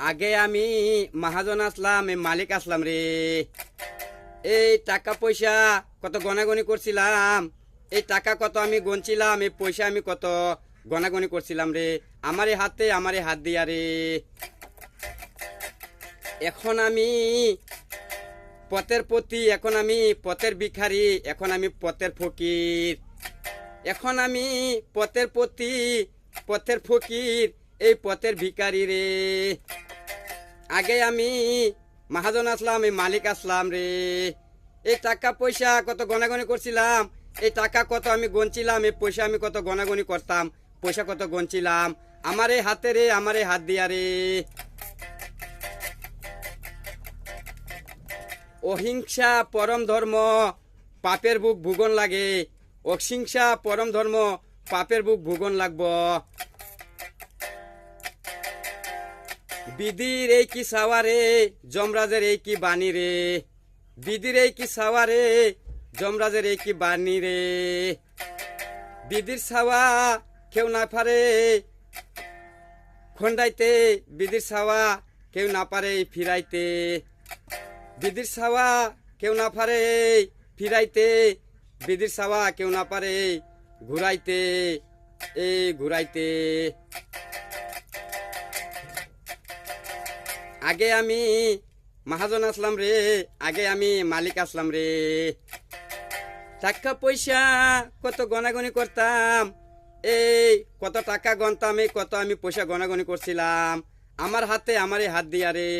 আগে আমি মহাজন আসলাম, মালিক আসলাম রে। এই টাকা পয়সা কত গনাগনি করছিলাম, এই টাকা কত আমি গনছিলাম, এই পয়সা আমি কত গনাগনি করছিলাম রে। আমারে হাত দিয়া রে। এখন আমি পথের পতি, এখন আমি পথের ভিখারি, এখন আমি পথের ফকির। এখন আমি পথের পতি, পথের ফকির, এই পথের ভিখারি রে। আগে আমি মহাজন আসলাম, এই মালিক আসলাম রে। এই টাকা পয়সা কত গনাগনি করছিলাম, এই টাকা কত আমি গনছিলাম, এই পয়সা আমি কত গনাগনি করতাম, পয়সা কত গনছিলাম। আমারে হাতে রে, আমারে হাত দিয়া রে। অহিংসা পরম ধর্ম, পাপের বুক ভুগন লাগে। অহিংসা পরম ধর্ম, পাপের বুক ভুগন লাগব। বিধির এই কি সাওয়ারে, যমরাজের এই কি বাণী রে। বিধির এই কি সাওয়ারে, যমরাজের এই কি বাণী রে। বিধির সাওয়া কেউ না পারে খন্ডাইতে, বিধির সাওয়া কেউ না পারে ফিরাইতে। বিধির সাওয়া কেউ না পারে ফিরাইতে, বিধির সাওয়া কেউ না পারে ঘুরাইতে, এই ঘুরাইতে। আগে আমি মহাজন আসলাম রে, আগে আমি মালিক আসলাম রে। টাকা পয়সা কত গনাগনি করতাম, এই কত টাকা গনতাম, এই কত আমি পয়সা গনাগনি করছিলাম। আমার হাতে আমারে হাত দিয়া রে।